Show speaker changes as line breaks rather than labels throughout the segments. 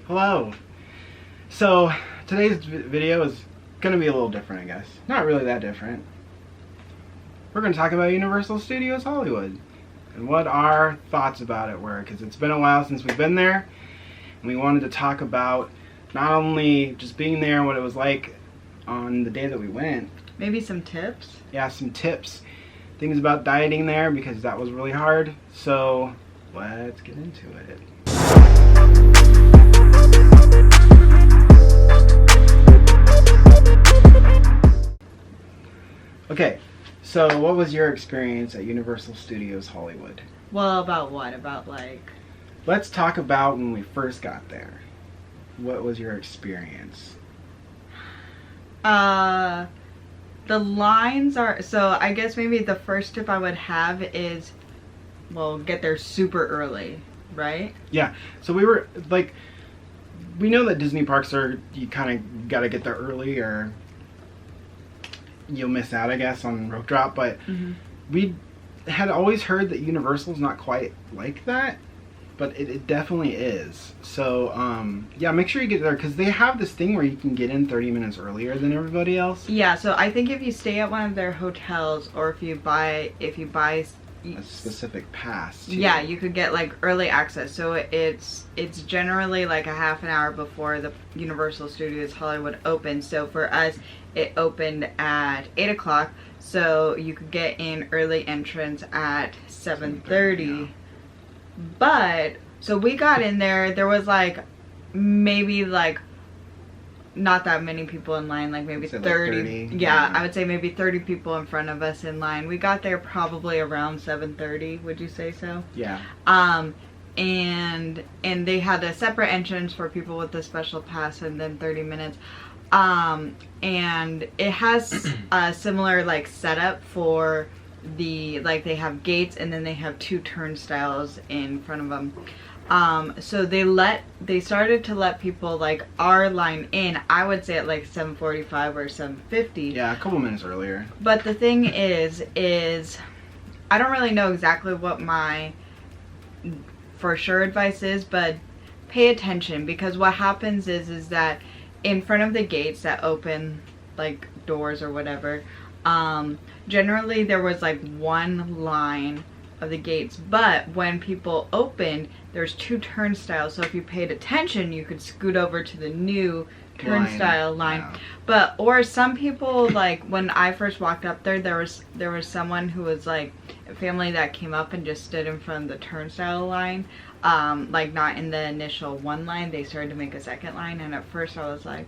Hello. So today's video is going to be a little different, I guess. Not really that different. We're going to talk about Universal Studios Hollywood and what our thoughts about it were, because it's been a while since we've been there, and we wanted to talk about not only just being there, what it was like on the day that we went.
Maybe some tips?
Yeah, some tips. Things about dieting there, because that was really hard. So let's get into it. Okay, so what was your experience at Universal Studios Hollywood?
Well, about what? About like...
Let's talk about when we first got there. What was your experience?
The lines are... So I guess maybe the first tip I would have is, well, get there super early, right?
Yeah, so we were, like, we know that Disney parks are, you kind of got to get there early or you'll miss out, I guess, on rope drop, but we had always heard that Universal's not quite like that, but it definitely is. So yeah, make sure you get there, because they have this thing where you can get in 30 minutes earlier than everybody else.
Yeah, so I think if you stay at one of their hotels, or if you buy
A specific pass too.
Yeah, you could get like early access. So it's generally like a half an hour before the Universal Studios Hollywood opens. So for us, it opened at 8 o'clock. So you could get in early entrance at 7:30.
Yeah.
But so we got in there was like maybe like not that many people in line, like maybe 30.
Like 30.
Yeah, I would say maybe 30 people in front of us in line. We got there probably around 7:30. Would you say so?
Yeah.
And they had a separate entrance for people with the special pass, and then 30 minutes. And it has a similar like setup for the, like, they have gates and then they have two turnstiles in front of them. So they started to let people like our line in, I would say at like 7:45 or 7:50.
Yeah, a couple minutes earlier.
But the thing is I don't really know exactly what my for sure advice is, but pay attention, because what happens is that in front of the gates that open, like doors or whatever, generally there was like one line of the gates, but when people opened, there's two turnstiles, so if you paid attention you could scoot over to the new turnstile line.
Yeah.
But or some people, like when I first walked up there was someone who was like a family that came up and just stood in front of the turnstile line, like not in the initial one line. They started to make a second line, and at first I was like,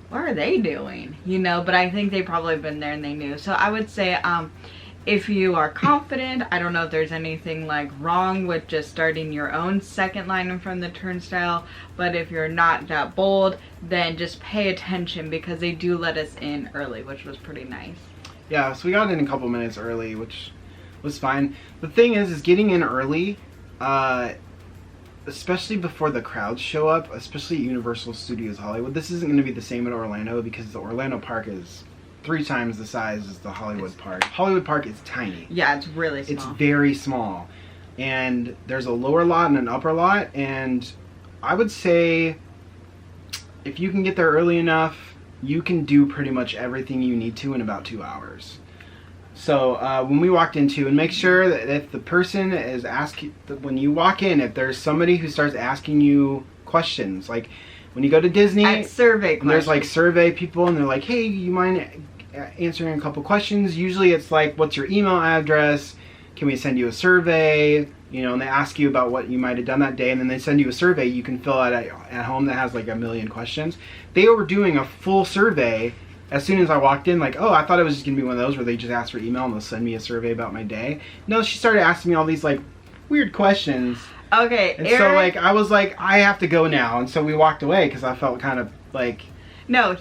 what are they doing, you know? But I think they probably been there and they knew. So I would say if you are confident, I don't know if there's anything like wrong with just starting your own second line in front of the turnstile, but if you're not that bold, then just pay attention, because they do let us in early, which was pretty nice.
Yeah, so we got in a couple minutes early, which was fine. The thing is getting in early, especially before the crowds show up, especially at Universal Studios Hollywood. This isn't going to be the same at Orlando, because the Orlando park is 3 times the size as the Hollywood park. Hollywood park is tiny.
Yeah, it's really small.
It's very small. And there's a lower lot and an upper lot, and I would say if you can get there early enough, you can do pretty much everything you need to in about 2 hours. So when we walked into, and make sure that if the person is asking, when you walk in, if there's somebody who starts asking you questions, like when you go to Disney,
at survey questions.
And there's like survey people, and they're like, hey, you mind answering a couple questions? Usually it's like, what's your email address? Can we send you a survey? You know, and they ask you about what you might have done that day, and then they send you a survey you can fill out at home that has like 1 million questions. They were doing a full survey as soon as I walked in. Like, oh, I thought it was just gonna be one of those where they just ask for email and they'll send me a survey about my day. No, she started asking me all these like weird questions.
Okay,
And
Eric,
so like I was like, I have to go now, and so we walked away because I felt kind of like...
No,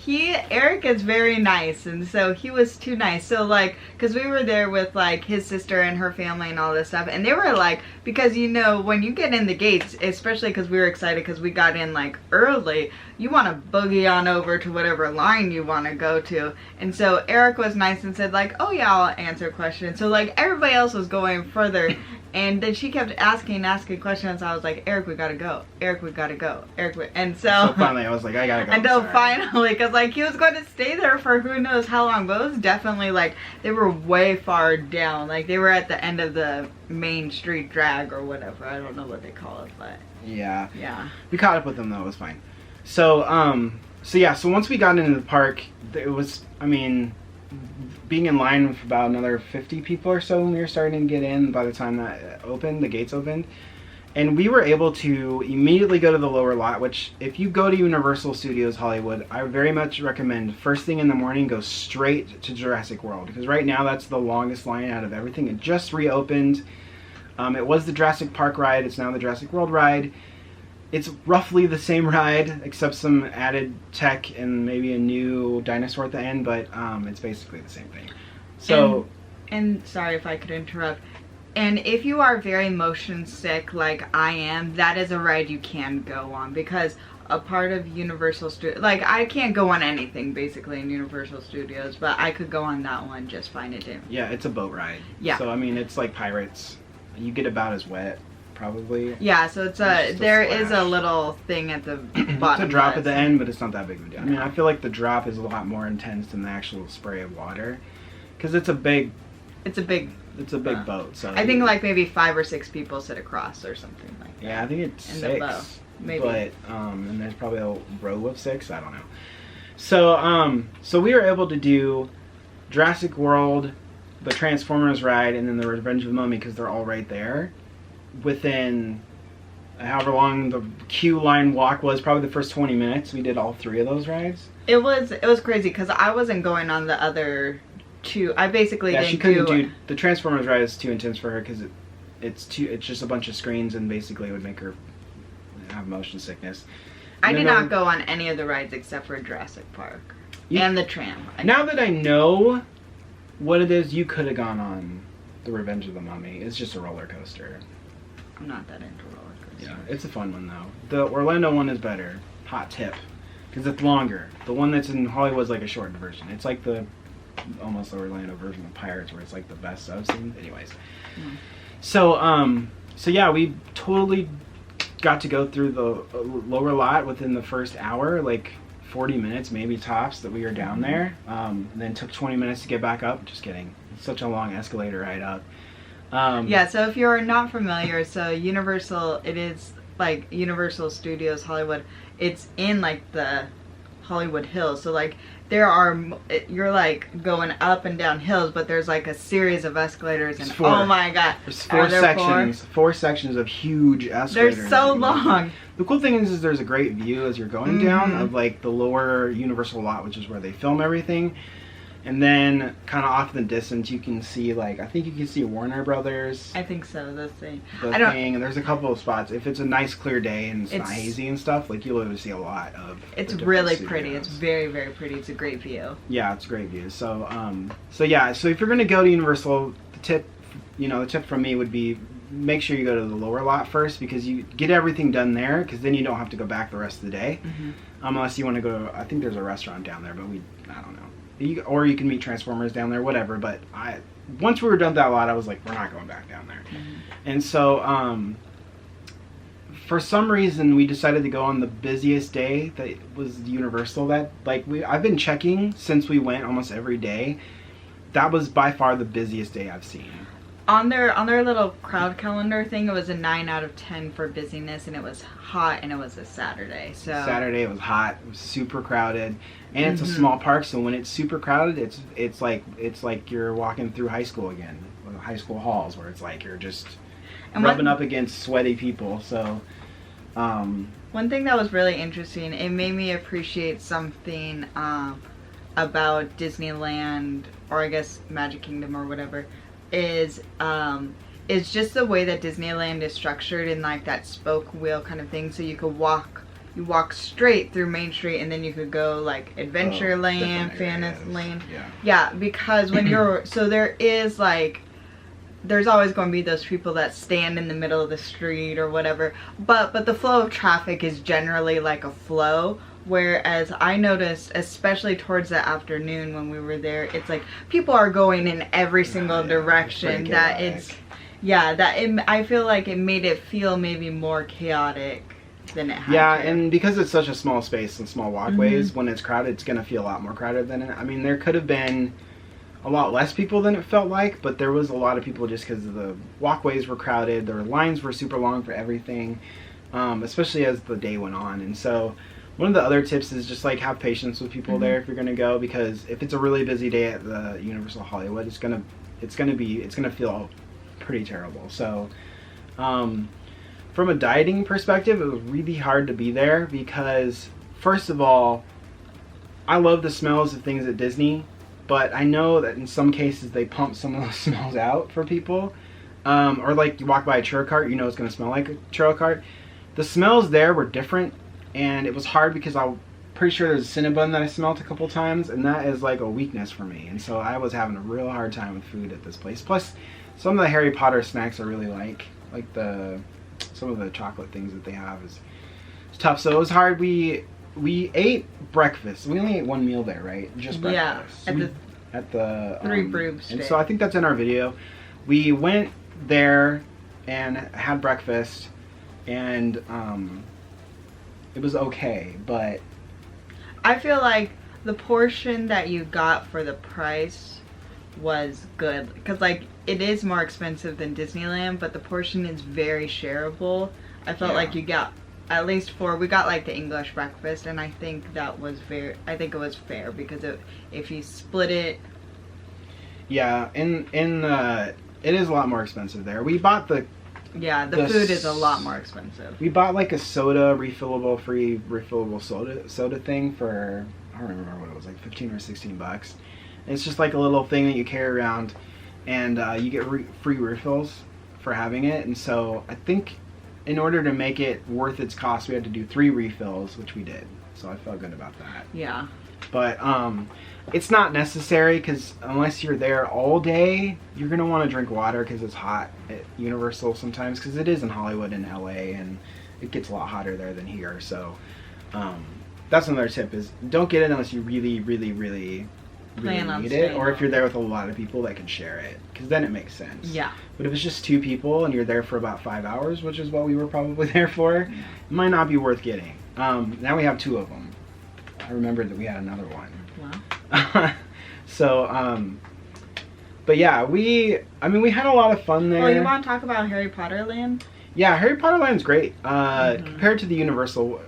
Eric is very nice, and so he was too nice. So like, cause we were there with like his sister and her family and all this stuff, and they were like, because you know, when you get in the gates, especially cause we were excited cause we got in like early, you want to boogie on over to whatever line you want to go to. And so Eric was nice and said like, oh yeah, I'll answer questions. So like everybody else was going further And then she kept asking questions. I was like, Eric, we gotta go. Eric, we gotta go. Eric, and
So finally, I was like, I gotta go.
Until finally, because like he was going to stay there for who knows how long, but it was definitely like they were way far down. Like they were at the end of the main street drag or whatever. I don't know what they call it, but
yeah,
we
caught up with them though. It was fine. So so once we got into the park, it was, I mean, being in line with about another 50 people or so when we were starting to get in by the time that opened, the gates opened. And we were able to immediately go to the lower lot, which if you go to Universal Studios Hollywood, I very much recommend first thing in the morning, go straight to Jurassic World. Because right now that's the longest line out of everything. It just reopened. It was the Jurassic Park ride. It's now the Jurassic World ride. It's roughly the same ride, except some added tech and maybe a new dinosaur at the end, but it's basically the same thing. So,
and sorry if I could interrupt. And if you are very motion sick like I am, that is a ride you can go on, because a part of Universal Studios, like I can't go on anything basically in Universal Studios, but I could go on that one just fine. It didn't.
Yeah, it's a boat ride.
Yeah.
So I mean, it's like Pirates. You get about as wet. Probably.
Yeah, so it's there is a little thing at the bottom.
It's a drop at the end, but it's not that big of a deal. I mean, I feel like the drop is a lot more intense than the actual spray of water, because it's a big boat. So
I think like maybe 5 or 6 people sit across or something like that.
Yeah, I think it's
in
6.
Maybe.
But and there's probably a row of 6. I don't know. So we were able to do Jurassic World, the Transformers ride, and then the Revenge of the Mummy, because they're all right there. Within however long the queue line walk was, probably the first 20 minutes, we did all 3 of those rides.
It was crazy because I wasn't going on the other 2. I basically didn't
she couldn't do the Transformers ride. Is too intense for her because it's just a bunch of screens, and basically it would make her have motion sickness.
I did not go on any of the rides except for Jurassic Park and the tram.
Now that I know what it is, you could have gone on the Revenge of the Mummy. It's just a roller coaster.
I'm not that into roller coasters.
Yeah, it's a fun one though. The Orlando one is better. Hot tip, because it's longer. The one that's in Hollywood's like a shortened version. It's like almost the Orlando version of Pirates, where it's like the best I've seen. Anyways, so yeah, we totally got to go through the lower lot within the first hour, like 40 minutes maybe tops that we were down there. And then took 20 minutes to get back up. Just kidding. It's such a long escalator ride up.
Yeah, so if you're not familiar, so Universal, it is like Universal Studios Hollywood. It's in like the Hollywood Hills. So like you're like going up and down hills, but there's like a series of escalators, and oh my god,
there's 4 sections, 4 sections of huge escalators.
They're so long.
The cool thing is there's a great view as you're going down of like the lower Universal lot, which is where they film everything. And then, kind of off in the distance, you can see, like, I think you can see Warner Brothers.
I think so, the thing.
And there's a couple of spots. If it's a nice, clear day and it's not hazy and stuff, like, you'll be able to see a lot of
It's really pretty. It's very, very pretty. It's a great view.
Yeah, it's a great view. So if you're going to go to Universal, the tip from me would be make sure you go to the lower lot first, because you get everything done there, because then you don't have to go back the rest of the day. Unless you want to go, I think there's a restaurant down there, but I don't know. Or you can meet Transformers down there, whatever. But once we were done with that lot, I was like, we're not going back down there. And so, for some reason, we decided to go on the busiest day that was Universal. I've been checking since we went almost every day. That was by far the busiest day I've seen.
On their little crowd calendar thing, it was a 9 out of 10 for busyness, and it was hot, and it was a Saturday. So
Saturday it was hot. It was super crowded, and it's a small park. So when it's super crowded, it's like you're walking through high school again, high school halls, where it's like you're just rubbing up against sweaty people. So
one thing that was really interesting, it made me appreciate something about Disneyland, or I guess Magic Kingdom or whatever. Is just the way that Disneyland is structured in like that spoke wheel kind of thing. So you walk straight through Main Street, and then you could go like Adventureland, Fantasyland. Yeah, because when you're there's always going to be those people that stand in the middle of the street or whatever. But the flow of traffic is generally like a flow. Whereas I noticed, especially towards the afternoon when we were there, it's like people are going in every single direction. That Yeah, I feel like it made it feel maybe more chaotic than it had
Yeah,
to.
and because it's such a small space and small walkways, when it's crowded, it's going to feel a lot more crowded than it. I mean, there could have been a lot less people than it felt like, but there was a lot of people just because the walkways were crowded. The lines were super long for everything, especially as the day went on. And so one of the other tips is just like have patience with people there if you're going to go, because if it's a really busy day at the Universal Hollywood, it's gonna feel pretty terrible. So from a dieting perspective, it was really hard to be there because, first of all, I love the smells of things at Disney, but I know that in some cases they pump some of those smells out for people. Or like you walk by a churro cart, you know it's going to smell like a churro cart. The smells there were different, and it was hard because I'm pretty sure there's a Cinnabon that I smelled a couple times, and that is like a weakness for me. And so I was having a real hard time with food at this place. Plus, some of the Harry Potter snacks I really like some of the chocolate things that they have is tough. So it was hard. We ate breakfast. We only ate one meal there, right? Just breakfast.
Yeah,
at the
Three Broomsticks.
And so I think that's in our video. We went there and had breakfast, and it was okay, but
I feel like the portion that you got for the price was good, because like it is more expensive than Disneyland, but the portion is very shareable. I felt like you got at least we got like the English breakfast, and I think it was fair because if you split it.
Yeah, it is a lot more expensive there. We bought the
food is a lot more expensive.
We bought like a free refillable soda thing for, I don't remember what it was, like 15 or 16 bucks. And it's just like a little thing that you carry around, and you get free refills for having it. And so I think in order to make it worth its cost, we had to do 3 refills, which we did. So I felt good about that.
Yeah.
But it's not necessary, because unless you're there all day, you're going to want to drink water because it's hot at Universal sometimes, because it is in Hollywood and LA, and it gets a lot hotter there than here. So that's another tip, is don't get it unless you really, really, really need it, or if you're there with a lot of people that can share it, because then it makes sense.
Yeah.
But if it's just 2 people and you're there for about 5 hours, which is what we were probably there for, it might not be worth getting. Now we have 2 of them. I remembered that we had another one.
Wow.
So, but yeah, we had a lot of fun there.
Oh, you want to talk about Harry Potter Land?
Yeah, Harry Potter Land's great. Compared to the Universal,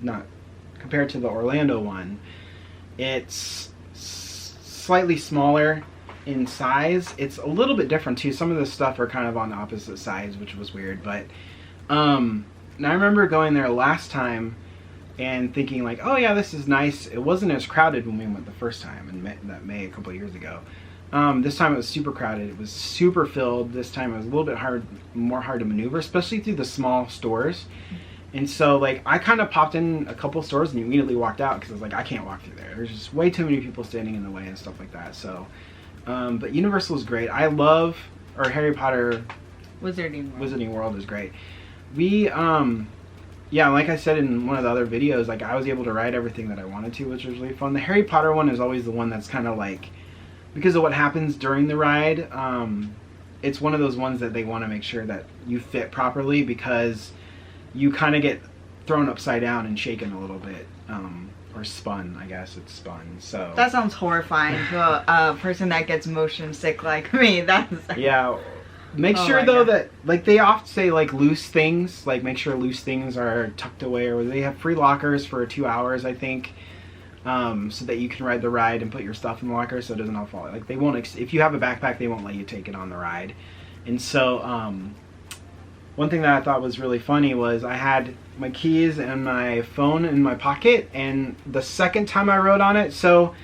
not compared to the Orlando one, it's slightly smaller in size. It's a little bit different too. Some of the stuff are kind of on opposite sides, which was weird. But now I remember going there last time and thinking like, oh yeah, this is nice. It wasn't as crowded when we went the first time in May a couple of years ago. This time it was super crowded. It was super filled. This time it was a little bit more hard to maneuver, especially through the small stores. And so like I kind of popped in a couple stores and immediately walked out because I was like, I can't walk through there. There's just way too many people standing in the way and stuff like that. So, but Universal is great. Harry Potter Wizarding World is great. We yeah, like I said in one of the other videos, like I was able to ride everything that I wanted to, which was really fun. The Harry Potter one is always the one that's kind of like, because of what happens during the ride, it's one of those ones that they want to make sure that you fit properly, because you kind of get thrown upside down and shaken a little bit, or spun. I guess it's spun. So
that sounds horrifying to a person that gets motion sick like me.
Yeah. Make sure though that, like, they often say like loose things, like make sure loose things are tucked away, or they have free lockers for 2 hours, I think, so that you can ride the ride and put your stuff in the locker so it doesn't all fall. Like they won't, if you have a backpack, they won't let you take it on the ride. And so one thing that I thought was really funny was I had my keys and my phone in my pocket, and the second time I rode on it, so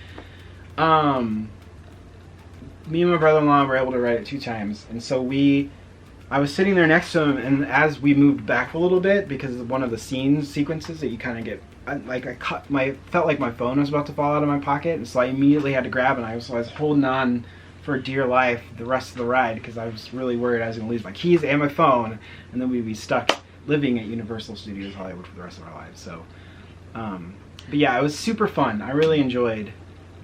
me and my brother-in-law were able to ride it 2 times, and so I was sitting there next to him, and as we moved back a little bit, because of one of the sequences that you kind of get, felt like my phone was about to fall out of my pocket, and so I immediately had to grab it. I was holding on for dear life the rest of the ride, because I was really worried I was going to lose my keys and my phone, and then we'd be stuck living at Universal Studios Hollywood for the rest of our lives. So, but yeah, it was super fun. I really enjoyed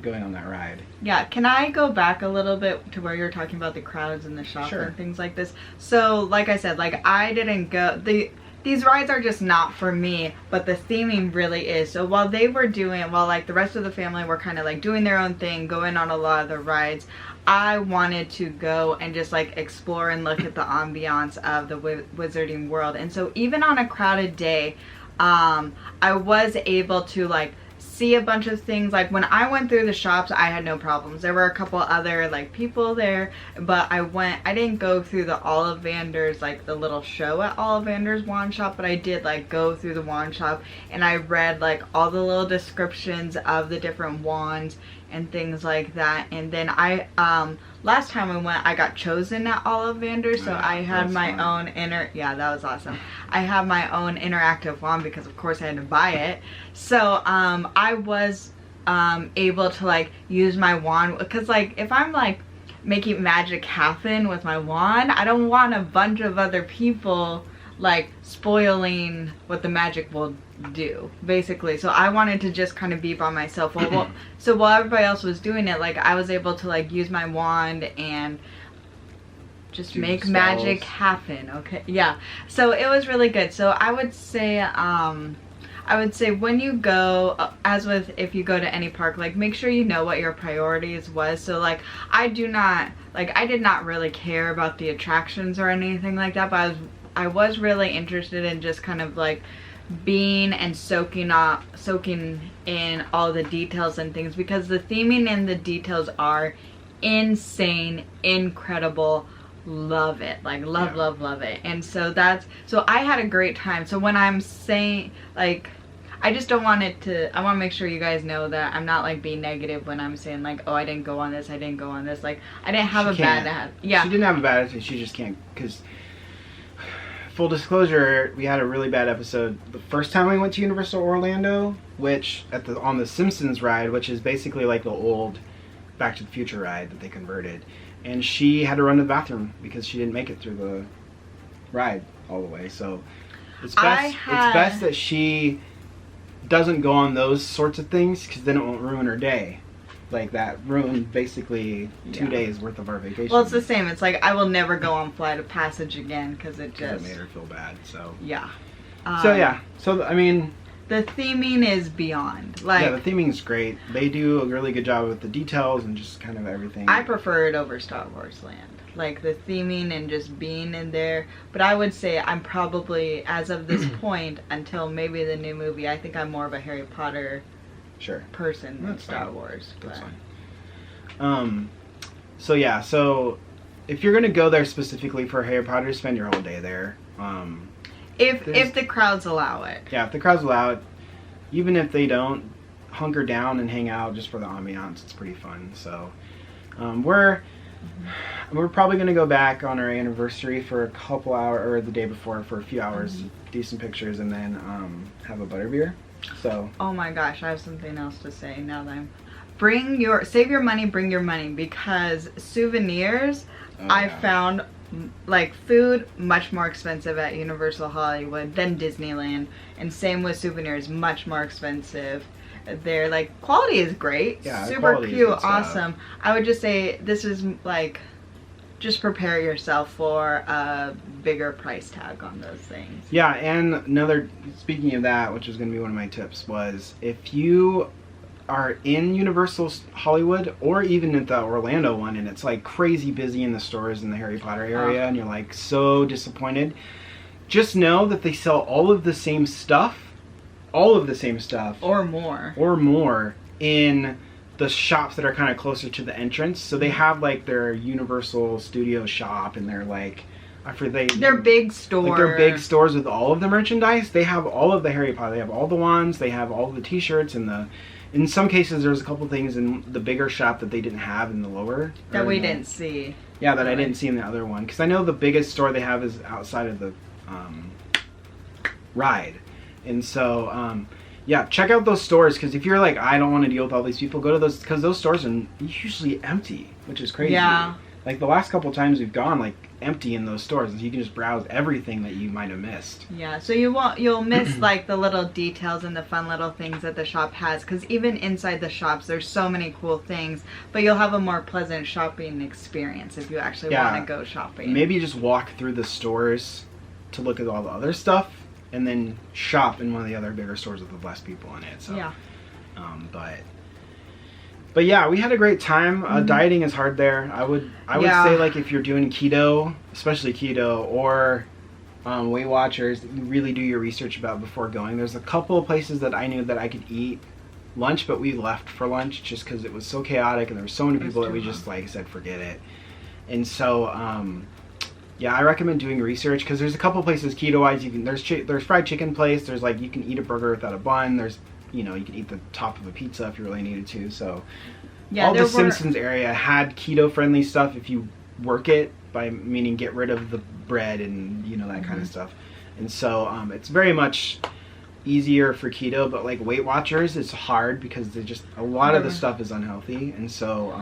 going on that ride.
Yeah, can I go back a little bit to where you're talking about the crowds in the shop
Sure.
and things like this? So, like I said, like I didn't go, these rides are just not for me, but the theming really is. So while like the rest of the family were kind of like doing their own thing, going on a lot of the rides, I wanted to go and just like explore and look at the ambiance of the Wizarding World. And so even on a crowded day, I was able to like see a bunch of things. Like when I went through the shops, I had no problems. There were a couple other like people there, but I didn't go through the Ollivander's, like the little show at Ollivander's wand shop, but I did like go through the wand shop and I read like all the little descriptions of the different wands and things like that. And then last time I went, I got chosen at Ollivander, so I had my own that was awesome. I have my own interactive wand because of course I had to buy it. So I was able to like use my wand, because like if I'm like making magic happen with my wand, I don't want a bunch of other people like spoiling what the magic will do, basically. So I wanted to just kind of be by myself. So while everybody else was doing it, like I was able to like use my wand and just make magic happen. Okay, yeah. So it was really good. So I would say when you go, as with if you go to any park, like make sure you know what your priorities was. So like I did not really care about the attractions or anything like that, but I was really interested in just kind of like being and soaking in all the details and things, because the theming and the details are insane, incredible. Love it. Like love it. And so I had a great time. So when I'm saying like, I just don't want I want to make sure you guys know that I'm not like being negative when I'm saying like, oh, I didn't go on this, like I didn't have bad attitude. Yeah,
she didn't have a bad attitude, she just can't, because full disclosure, we had a really bad episode the first time we went to Universal Orlando, which on the Simpsons ride, which is basically like the old Back to the Future ride that they converted, and she had to run to the bathroom because she didn't make it through the ride all the way. So it's best that she doesn't go on those sorts of things, because then it won't ruin her day. Like that ruined basically 2 days worth of our vacation.
Well, it's the same. It's like I will never go on Flight of Passage again because it
made her feel bad. So
yeah.
So I mean,
the theming is beyond. Like,
yeah, the theming is great. They do a really good job with the details and just kind of everything.
I prefer it over Star Wars Land. Like the theming and just being in there. But I would say I'm probably, as of this point, until maybe the new movie, I think I'm more of a Harry Potter person than Star Wars.
That's fine. So if you're gonna go there specifically for Harry Potter, spend your whole day there.
If the crowds allow it.
Yeah, if the crowds allow it. Even if they don't, hunker down and hang out just for the ambiance. It's pretty fun. So we're probably gonna go back on our anniversary for a couple hours, or the day before for a few hours, do some pictures, and then have a butterbeer. So.
Oh my gosh, I have something else to say now that save your money, bring your money, because souvenirs, I found like food much more expensive at Universal Hollywood than Disneyland, and same with souvenirs, much more expensive. They're like, quality is great, super cute, awesome. I would just say this is like, just prepare yourself for a bigger price tag on those things.
Yeah, and speaking of that, which is going to be one of my tips, was if you are in Universal Hollywood or even at the Orlando one and it's like crazy busy in the stores in the Harry Potter area and you're like so disappointed, just know that they sell all of the same stuff
or
more in the shops that are kind of closer to the entrance. So they have like their Universal Studio shop, and they're like,
they're big stores.
Like they're big stores with all of the merchandise. They have all of the Harry Potter. They have all the wands. They have all the T-shirts, and in some cases there's a couple things in the bigger shop that they didn't have in the lower.
That we didn't see.
Yeah, that I didn't see in the other one, because I know the biggest store they have is outside of the ride, and so. Yeah, check out those stores, because if you're like, I don't want to deal with all these people, go to those, because those stores are usually empty, which is crazy.
Yeah.
like the last couple times we've gone, like empty in those stores, and you can just browse everything that you might have missed.
Yeah, so you'll miss like the little details and the fun little things that the shop has, because even inside the shops there's so many cool things, but you'll have a more pleasant shopping experience if you actually want to go shopping.
Maybe just walk through the stores to look at all the other stuff, and then shop in one of the other bigger stores with less people in it. So
yeah.
But yeah, we had a great time. Dieting is hard there. I would say, like, if you're doing keto, especially keto, or Weight Watchers, that you really do your research about before going. There's a couple of places that I knew that I could eat lunch, but we left for lunch just because it was so chaotic and there were so many people that we just like said forget it. And so yeah, I recommend doing research, because there's a couple places keto-wise. You can there's fried chicken place. There's like you can eat a burger without a bun. There's you can eat the top of a pizza if you really needed to. So yeah, all the Simpsons area had keto-friendly stuff if you work it, by meaning get rid of the bread and that kind of stuff. And so it's very much easier for keto, but like Weight Watchers, it's hard because they're just a lot of the stuff is unhealthy. And so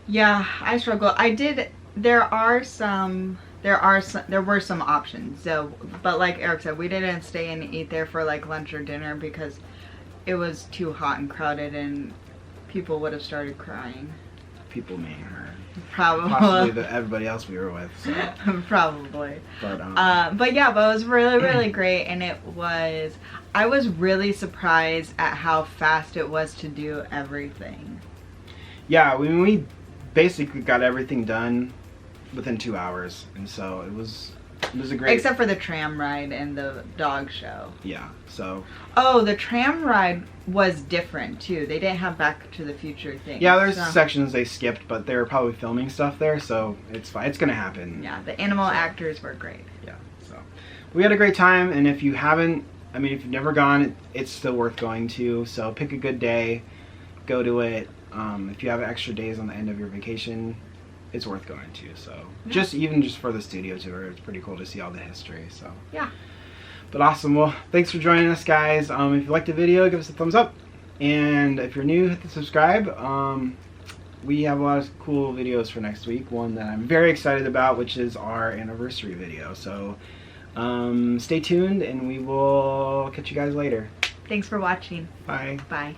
yeah, I struggle. There were some options. So, but like Eric said, we didn't stay and eat there for like lunch or dinner because it was too hot and crowded, and people would have started crying.
People meaning her.
Probably.
Possibly everybody else we were with. So.
Probably.
But
yeah, but it was really, really great, and I was really surprised at how fast it was to do everything.
Yeah, we basically got everything done within 2 hours, and so it was a great.
Except for the tram ride and the dog show.
Yeah. So.
Oh, the tram ride was different too. They didn't have Back to the Future thing.
Yeah, there's sections they skipped, but they were probably filming stuff there, so it's fine. It's gonna happen.
Yeah, the animal actors were great.
Yeah. So we had a great time, and if you've never gone, it's still worth going to. So pick a good day, go to it. If you have extra days on the end of your vacation, it's worth going to. So even just for the studio tour, it's pretty cool to see all the history. So
yeah.
But awesome. Well, thanks for joining us, guys. If you liked the video, give us a thumbs up, and if you're new, hit the subscribe. We have a lot of cool videos for next week. One that I'm very excited about, which is our anniversary video. So stay tuned, and we will catch you guys later.
Thanks for watching.
Bye.
Bye.